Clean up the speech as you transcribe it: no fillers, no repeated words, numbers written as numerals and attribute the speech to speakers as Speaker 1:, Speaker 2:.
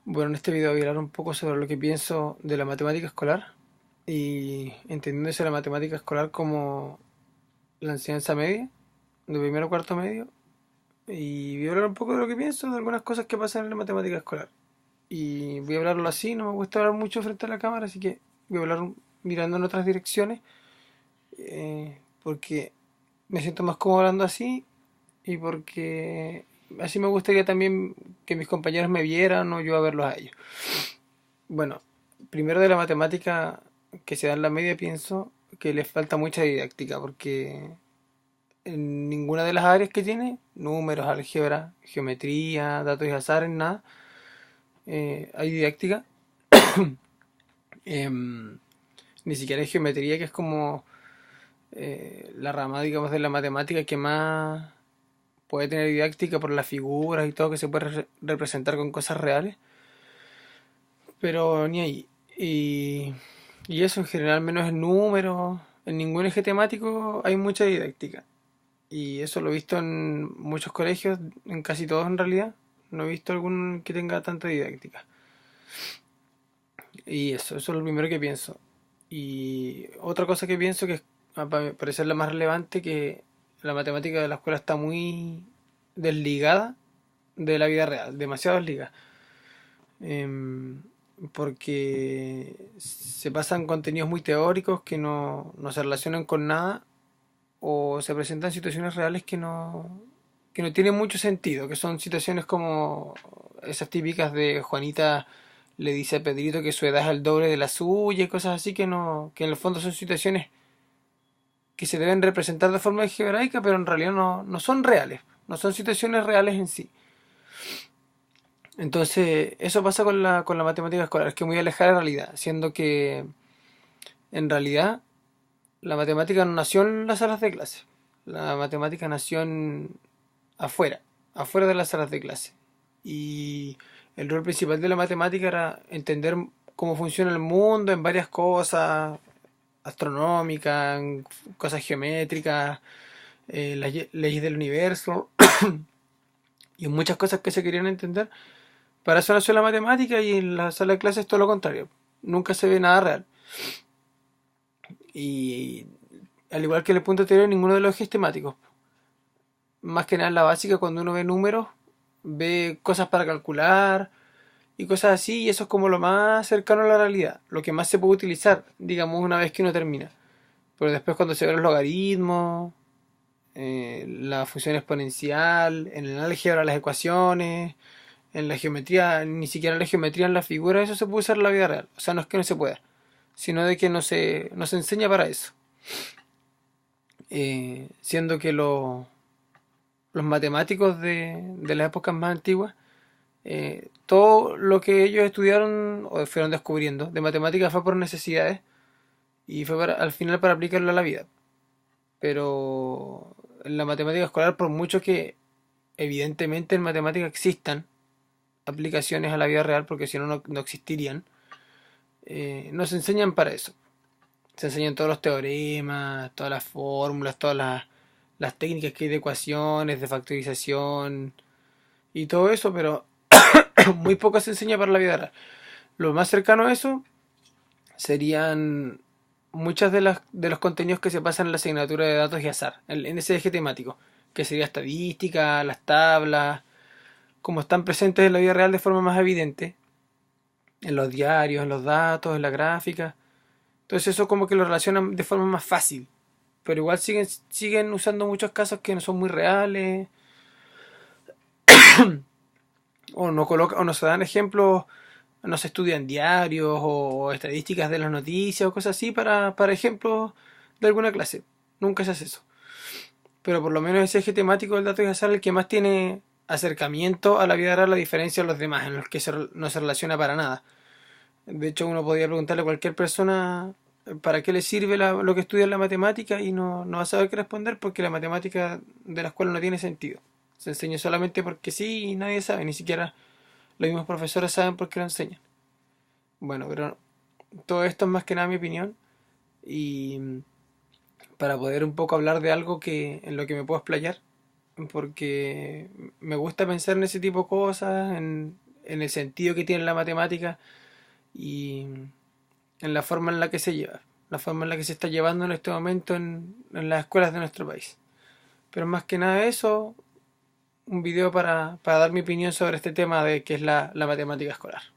Speaker 1: Bueno, en este video voy a hablar un poco sobre lo que pienso de la matemática escolar y entendiéndose la matemática escolar como la enseñanza media, de primero a cuarto medio, y voy a hablar un poco de lo que pienso de algunas cosas que pasan en la matemática escolar. Y voy a hablarlo así, no me gusta hablar mucho frente a la cámara, así que voy a hablar mirando en otras direcciones, porque me siento más cómodo hablando así y porque así me gustaría también que mis compañeros me vieran o yo a verlos a ellos. Bueno, primero de la matemática que se da en la media pienso que le falta mucha didáctica porque en ninguna de las áreas que tiene, números, álgebra, geometría, datos y azar, en nada, hay didáctica. Em, Ni siquiera hay geometría, que es como la rama, digamos, de la matemática que más puede tener didáctica por las figuras y todo que se puede representar con cosas reales, pero ni ahí. Y eso en general, menos en números, en ningún eje temático hay mucha didáctica. Y eso lo he visto en muchos colegios, en casi todos en realidad. No he visto algún que tenga tanta didáctica. Y eso es lo primero que pienso. Y otra cosa que pienso que es, para parecer la más relevante, que la matemática de la escuela está muy desligada de la vida real, demasiado desligada. Em, Porque se pasan contenidos muy teóricos que no se relacionan con nada o se presentan situaciones reales que no tienen mucho sentido, que son situaciones como esas típicas de Juanita le dice a Pedrito que su edad es el doble de la suya y cosas así que no, que en el fondo son situaciones que se deben representar de forma algebraica, pero en realidad no son reales, no son situaciones reales en sí. Entonces, eso pasa con con la matemática escolar, es que es muy alejada de la realidad, siendo que en realidad la matemática no nació en las salas de clase. La matemática nació afuera, afuera de las salas de clase. Y el rol principal de la matemática era entender cómo funciona el mundo en varias cosas astronómicas, en cosas geométricas, las leyes del universo y en muchas cosas que se querían entender. Para eso nació la matemática y en la sala de clases es todo lo contrario. Nunca se ve nada real. Y al igual que en el punto anterior, ninguno de los ejes temáticos. Más que nada en la básica, cuando uno ve números, ve cosas para calcular y cosas así, y eso es como lo más cercano a la realidad, lo que más se puede utilizar, digamos, una vez que uno termina. Pero después cuando se ven los logaritmos, la función exponencial, en el álgebra las ecuaciones, en la geometría, ni siquiera en la geometría, en la figura, eso se puede usar en la vida real. O sea, no es que no se pueda, sino de que no se enseña para eso. Siendo que los matemáticos de las épocas más antiguas, todo lo que ellos estudiaron o fueron descubriendo de matemáticas fue por necesidades y fue al final para aplicarlo a la vida. Pero en la matemática escolar, por mucho que evidentemente en matemática existan aplicaciones a la vida real, porque si no, no existirían, no se enseñan para eso. Se enseñan todos los teoremas, todas las fórmulas, todas las técnicas que hay de ecuaciones, de factorización y todo eso, pero muy poco se enseña para la vida real. Lo más cercano a eso serían muchas de los contenidos que se pasan en la asignatura de datos y azar, en ese eje temático, que sería estadística, las tablas, como están presentes en la vida real de forma más evidente, en los diarios, en los datos, en la gráfica. Entonces eso como que lo relacionan de forma más fácil, pero igual siguen usando muchos casos que no son muy reales, o no se dan ejemplos, no se estudian diarios o estadísticas de las noticias o cosas así para ejemplos de alguna clase. Nunca se hace eso. Pero por lo menos ese eje temático del dato y azar es el que más tiene acercamiento a la vida real, a diferencia de los demás, en los que no se relaciona para nada. De hecho, uno podría preguntarle a cualquier persona para qué le sirve lo que estudia en la matemática y no va a saber qué responder porque la matemática de la escuela no tiene sentido. Se enseña solamente porque sí y nadie sabe, ni siquiera los mismos profesores saben por qué lo enseñan. Bueno, pero todo esto es más que nada mi opinión y para poder un poco hablar de algo que en lo que me puedo explayar, porque me gusta pensar en ese tipo de cosas, en el sentido que tiene la matemática y en la forma en la que se lleva, la forma en la que se está llevando en este momento en las escuelas de nuestro país. Pero más que nada eso, un video para dar mi opinión sobre este tema de qué es la matemática escolar.